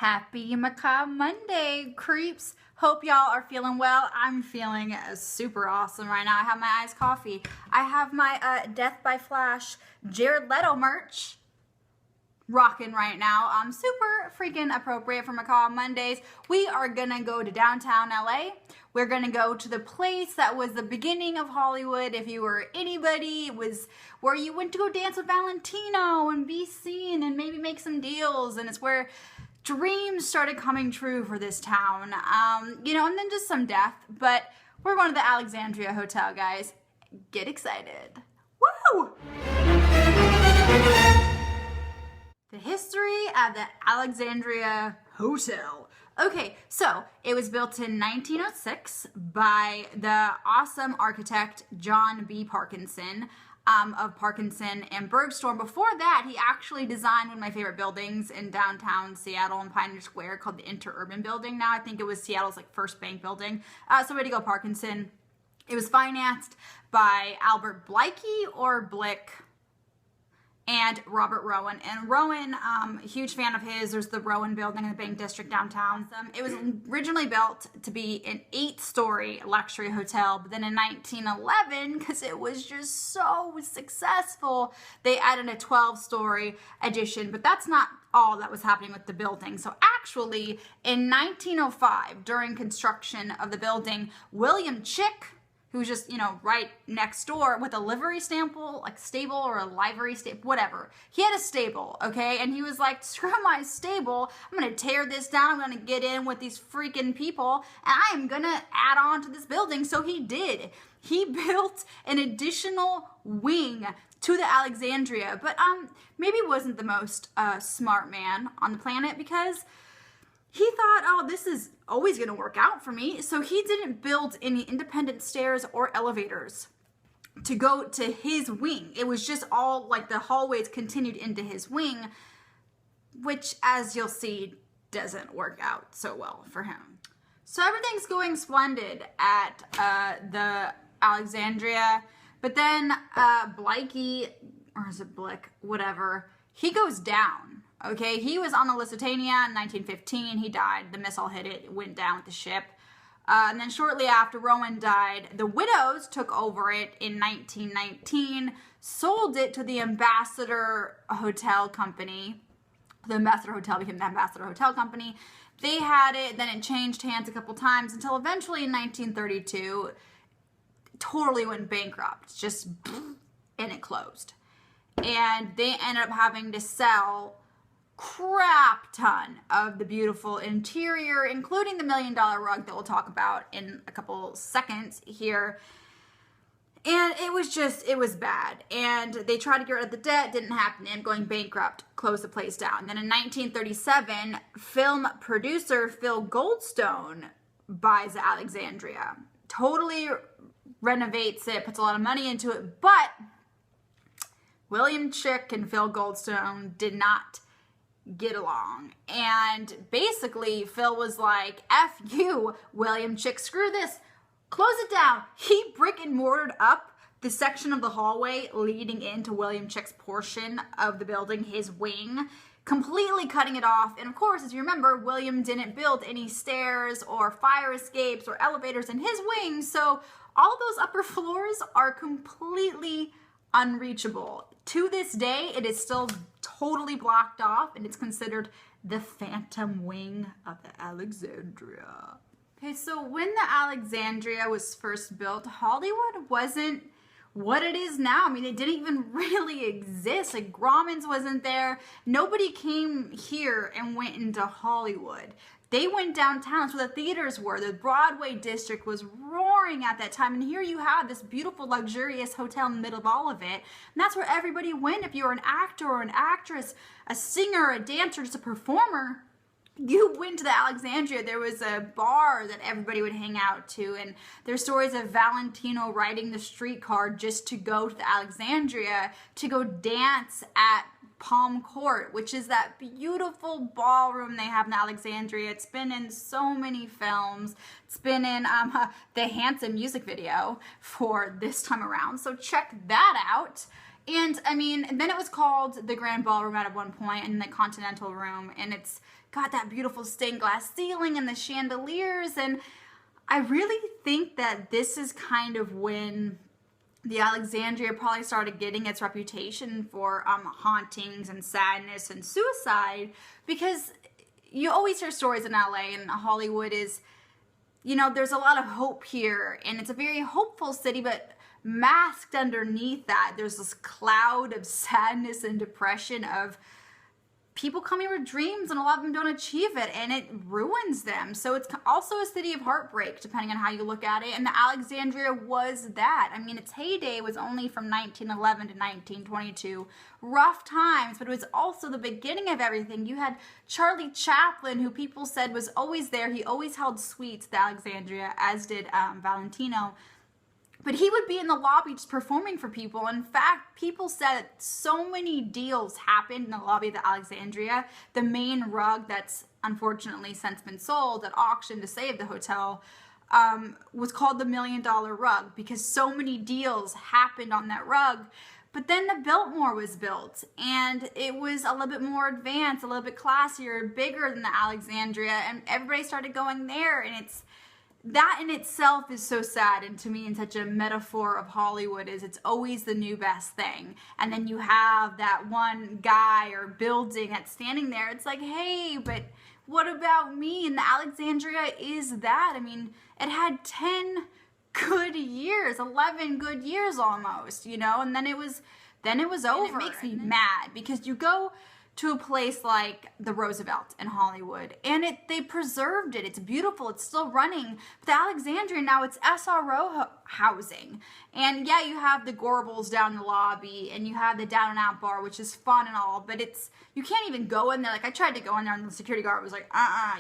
Happy Macabre Monday, creeps. Hope y'all are feeling well. I'm feeling super awesome right now. I have my iced coffee. I have my Death by Flash Jared Leto merch rocking right now. Super freaking appropriate for Macabre Mondays. We are gonna go to downtown LA. We're gonna go to the place that was the beginning of Hollywood. If you were anybody, it was where you went to go dance with Valentino and be seen and maybe make some deals. And it's where dreams started coming true for this town. And then just some death. But we're going to the Alexandria Hotel, guys. Get excited. Woo! The history of the Alexandria Hotel. Okay, so it was built in 1906 by the awesome architect John B. Parkinson of Parkinson and Bergstrom. Before that, he actually designed one of my favorite buildings in downtown Seattle in Pioneer Square called the Interurban Building. Now I think it was Seattle's first bank building. So way to go, Parkinson. It was financed by Albert Blakey or Blick and Robert Rowan. And Rowan, huge fan of his. There's the Rowan building in the Bank District downtown. It was originally built to be an 8-story luxury hotel, but then in 1911, because it was just so successful, they added a 12-story addition. But that's not all that was happening with the building. So actually, in 1905, during construction of the building, William Chick, who was just, right next door with a livery stable or a livery stable, whatever. He had a stable, okay? And he was like, screw my stable. I'm going to tear this down. I'm going to get in with these freaking people, and I am going to add on to this building. So he did. He built an additional wing to the Alexandria, but maybe wasn't the most smart man on the planet, because he thought, oh, this is always going to work out for me. So he didn't build any independent stairs or elevators to go to his wing. It was just all the hallways continued into his wing, which, as you'll see, doesn't work out so well for him. So everything's going splendid at the Alexandria, but then Blakey, or is it Blick, whatever, he goes down. Okay, he was on the Lusitania in 1915. He died. The missile hit it. It went down with the ship. And then shortly after Rowan died, the Widows took over it in 1919, sold it to the Ambassador Hotel Company. The Ambassador Hotel became the Ambassador Hotel Company. They had it, then it changed hands a couple times until eventually in 1932, totally went bankrupt. And it closed. And they ended up having to sell crap ton of the beautiful interior, including the $1 million rug that we'll talk about in a couple seconds here. And it was bad. And they tried to get rid of the debt, didn't happen, ended up going bankrupt, closed the place down. Then in 1937, film producer Phil Goldstone buys the Alexandria, totally renovates it, puts a lot of money into it, but William Chick and Phil Goldstone did not get along. And basically, Phil was like, F you, William Chick, screw this, close it down. He brick and mortared up the section of the hallway leading into William Chick's portion of the building, his wing, completely cutting it off. And of course, as you remember, William didn't build any stairs or fire escapes or elevators in his wing, so all those upper floors are completely unreachable. To this day, it is still totally blocked off, and it's considered the phantom wing of the Alexandria. Okay, so when the Alexandria was first built, Hollywood wasn't what it is now. I mean, it didn't even really exist. Grauman's wasn't there. Nobody came here and went into Hollywood. They went downtown. That's where the theaters were. The Broadway district was roaring at that time. And here you have this beautiful, luxurious hotel in the middle of all of it. And that's where everybody went. If you were an actor or an actress, a singer, a dancer, just a performer, you went to the Alexandria. There was a bar that everybody would hang out to. And there's stories of Valentino riding the streetcar just to go to the Alexandria to go dance at Palm Court, which is that beautiful ballroom they have in Alexandria. It's been in so many films. It's been in the Hanson music video for this time around. So check that out. And I mean, then it was called the Grand Ballroom at one point, and the Continental Room, and it's got that beautiful stained glass ceiling and the chandeliers. And I really think that this is kind of when the Alexandria probably started getting its reputation for hauntings and sadness and suicide, because you always hear stories in LA and Hollywood is, you know, there's a lot of hope here and it's a very hopeful city, but masked underneath that, there's this cloud of sadness and depression of people come here with dreams and a lot of them don't achieve it and it ruins them. So it's also a city of heartbreak, depending on how you look at it. And the Alexandria was that. I mean, its heyday was only from 1911 to 1922. Rough times, but it was also the beginning of everything. You had Charlie Chaplin, who people said was always there. He always held suites at Alexandria, as did Valentino. But he would be in the lobby just performing for people. In fact, people said so many deals happened in the lobby of the Alexandria. The main rug that's unfortunately since been sold at auction to save the hotel was called the $1 Million Rug, because so many deals happened on that rug. But then the Biltmore was built, and it was a little bit more advanced, a little bit classier, bigger than the Alexandria, and everybody started going there, and that in itself is so sad, and to me, in such a metaphor of Hollywood, is it's always the new best thing. And then you have that one guy or building that's standing there. It's like, hey, but what about me? And the Alexandria is that. I mean, it had 10 good years, 11 good years almost, you know, and then it was over. And it makes me mad, because you go to a place like the Roosevelt in Hollywood, and they preserved it. It's beautiful. It's still running. But the Alexandria now, it's SRO housing. And yeah, you have the Gorbals down the lobby, and you have the Down and Out bar, which is fun and all, but you can't even go in there. Like, I tried to go in there, and the security guard was like,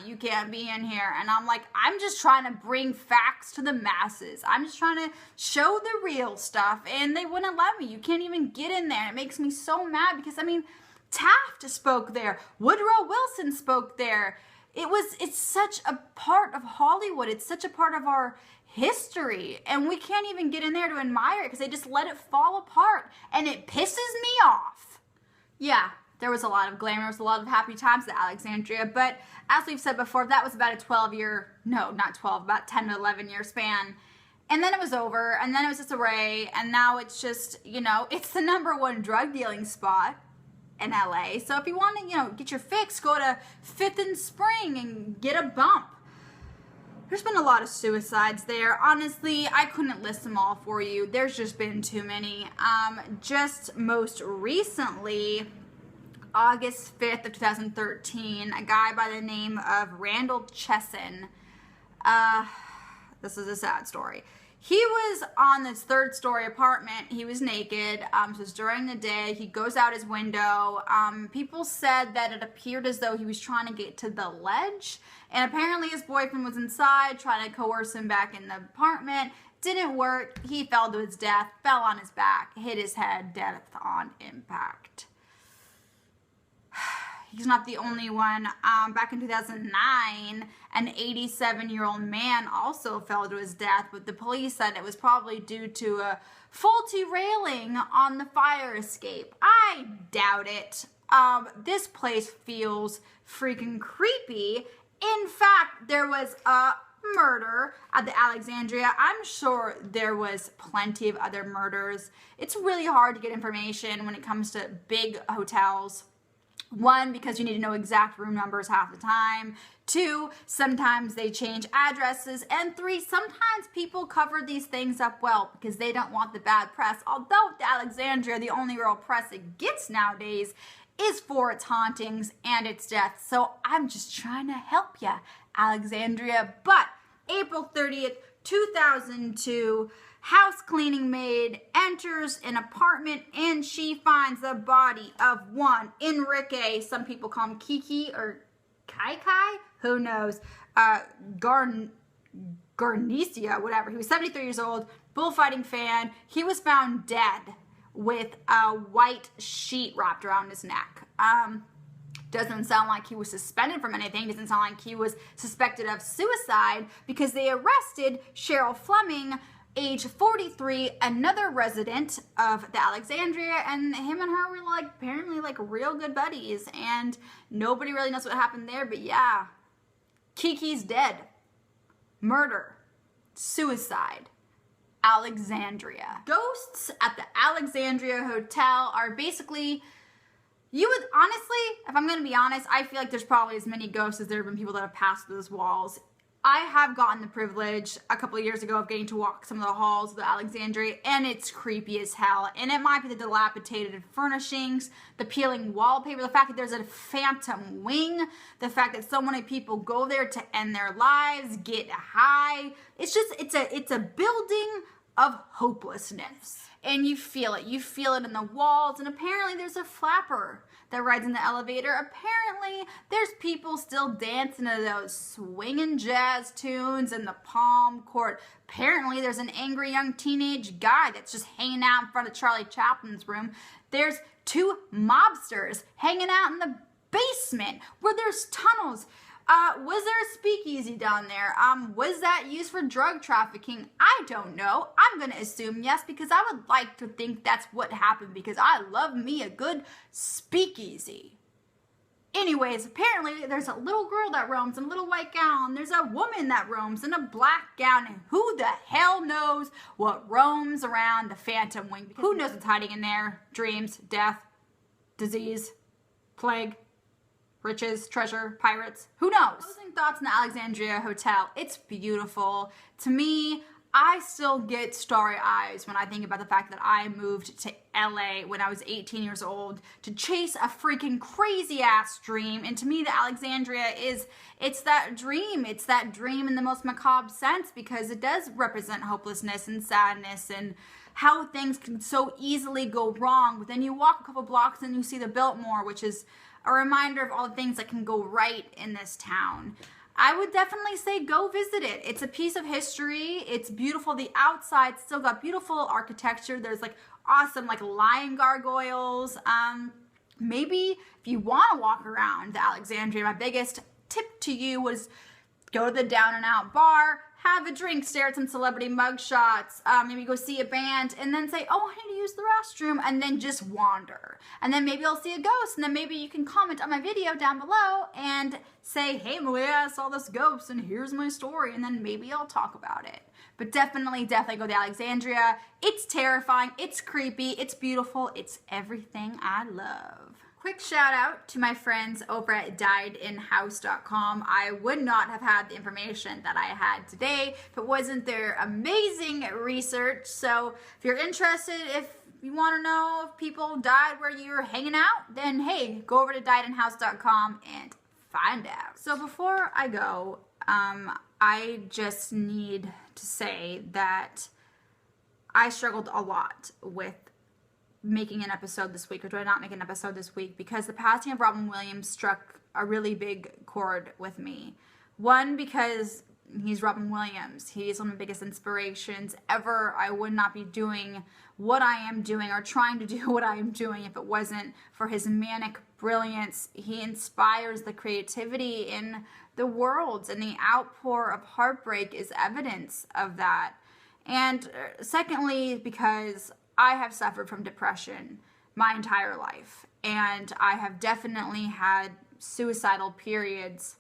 you can't be in here. And I'm like, I'm just trying to bring facts to the masses. I'm just trying to show the real stuff, and they wouldn't let me. You can't even get in there. It makes me so mad, because, I mean, Taft spoke there. Woodrow Wilson spoke there. It's such a part of Hollywood. It's such a part of our history. And we can't even get in there to admire it, because they just let it fall apart. And it pisses me off. Yeah, there was a lot of glamour. There was a lot of happy times at Alexandria. But as we've said before, that was about a 12-year, no, not 12, about 10 to 11-year span. And then it was over. And then it was disarray. And now it's just, you know, it's the #1 drug dealing spot in LA. So if you want to, you know, get your fix, go to 5th and Spring and get a bump. There's been a lot of suicides there. Honestly, I couldn't list them all for you. There's just been too many. Just most recently, August 5th of 2013, a guy by the name of Randall Chesson. This is a sad story. He was on this 3rd-story apartment. He was naked. So it's during the day. He goes out his window. People said that it appeared as though he was trying to get to the ledge. And apparently his boyfriend was inside trying to coerce him back in the apartment. Didn't work. He fell to his death, fell on his back, hit his head, death on impact. He's not the only one. Back in 2009, an 87-year-old man also fell to his death, but the police said it was probably due to a faulty railing on the fire escape. I doubt it. This place feels freaking creepy. In fact, there was a murder at the Alexandria. I'm sure there was plenty of other murders. It's really hard to get information when it comes to big hotels. 1, because you need to know exact room numbers half the time. 2, sometimes they change addresses. And 3, sometimes people cover these things up well because they don't want the bad press. Although the Alexandria, the only real press it gets nowadays is for its hauntings and its deaths. So I'm just trying to help ya, Alexandria. But April 30th, 2002, house cleaning maid enters an apartment and she finds the body of one Enrique, some people call him Kiki or Kai, who knows, Garnicia, whatever. He was 73 years old, bullfighting fan. He was found dead with a white sheet wrapped around his neck. Doesn't sound like he was suspended from anything. Doesn't sound like he was suspected of suicide, because they arrested Cheryl Fleming age 43, another resident of the Alexandria, and him and her were like apparently like real good buddies, and nobody really knows what happened there, but yeah, Kiki's dead. Murder. Suicide. Alexandria. Ghosts at the Alexandria Hotel are basically, you would honestly, if I'm going to be honest, I feel like there's probably as many ghosts as there have been people that have passed through those walls. I have gotten the privilege a couple of years ago of getting to walk some of the halls of the Alexandria, and it's creepy as hell. And it might be the dilapidated furnishings, the peeling wallpaper, the fact that there's a phantom wing, the fact that so many people go there to end their lives, get high. It's just, it's a building of hopelessness. And you feel it. You feel it in the walls, and apparently there's a flapper that rides in the elevator. Apparently there's people still dancing to those swinging jazz tunes in the Palm Court. Apparently there's an angry young teenage guy that's just hanging out in front of Charlie Chaplin's room. There's two mobsters hanging out in the basement where there's tunnels. Was there a speakeasy down there? Was that used for drug trafficking? I don't know. I'm gonna assume yes, because I would like to think that's what happened, because I love me a good speakeasy. Anyways, apparently there's a little girl that roams in a little white gown. There's a woman that roams in a black gown, and who the hell knows what roams around the phantom wing? Because who knows what's hiding in there? Dreams, death, disease, plague, riches, treasure, pirates, who knows? Closing thoughts on the Alexandria Hotel. It's beautiful. To me, I still get starry eyes when I think about the fact that I moved to LA when I was 18 years old to chase a freaking crazy ass dream. And to me, the Alexandria it's that dream. It's that dream in the most macabre sense, because it does represent hopelessness and sadness and how things can so easily go wrong. But then you walk a couple blocks and you see the Biltmore, which is a reminder of all the things that can go right in this town. I would definitely say go visit it. It's a piece of history. It's beautiful. The outside still got beautiful architecture. There's like awesome like lion gargoyles. Maybe if you want to walk around the Alexandria, my biggest tip to you was go to the Down and Out bar, have a drink, stare at some celebrity mugshots, maybe go see a band, and then say, oh, I need to use the restroom, and then just wander. And then maybe I'll see a ghost, and then maybe you can comment on my video down below and say, hey, Malia, I saw this ghost, and here's my story, and then maybe I'll talk about it. But definitely go to Alexandria. It's terrifying, it's creepy, it's beautiful, it's everything I love. Quick shout out to my friends over at diedinhouse.com. I would not have had the information that I had today if it wasn't their amazing research. So if you're interested, if you want to know if people died where you're hanging out, then hey, go over to diedinhouse.com and find out. So before I go, I just need to say that I struggled a lot with making an episode this week, or do I not make an episode this week, because the passing of Robin Williams struck a really big chord with me. One, because he's Robin Williams. He's one of my biggest inspirations ever. I would not be doing what I am doing or trying to do what I am doing if it wasn't for his manic brilliance. He inspires the creativity in the world, and the outpour of heartbreak is evidence of that. And secondly, because I have suffered from depression my entire life, and I have definitely had suicidal periods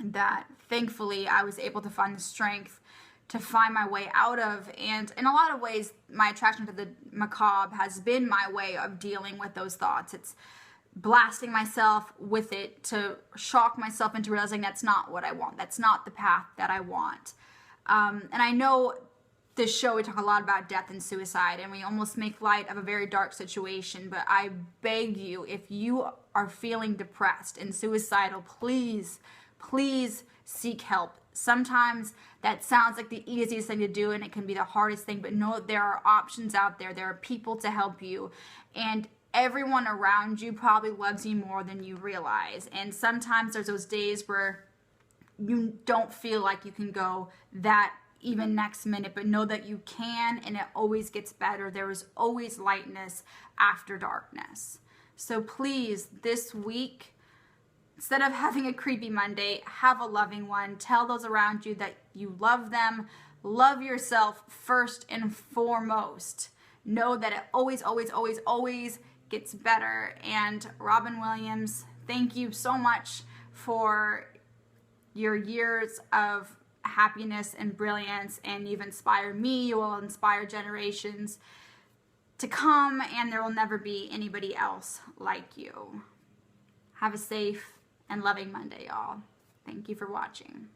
that thankfully I was able to find the strength to find my way out of. And in a lot of ways, my attraction to the macabre has been my way of dealing with those thoughts. It's blasting myself with it to shock myself into realizing that's not what I want. That's not the path that I want. And I know this show, we talk a lot about death and suicide, and we almost make light of a very dark situation, but I beg you, if you are feeling depressed and suicidal, please, please seek help. Sometimes that sounds like the easiest thing to do, and it can be the hardest thing, but know there are options out there. There are people to help you, and everyone around you probably loves you more than you realize. And sometimes there's those days where you don't feel like you can go that even next minute, but know that you can, and it always gets better. There is always lightness after darkness. So please, this week, instead of having a creepy Monday, have a loving one. Tell those around you that you love them. Love yourself first and foremost. Know that it always, always, always, always gets better. And Robin Williams, thank you so much for your years of happiness and brilliance, and you've inspired me. You will inspire generations to come, and there will never be anybody else like you. Have a safe and loving Monday, y'all. Thank you for watching.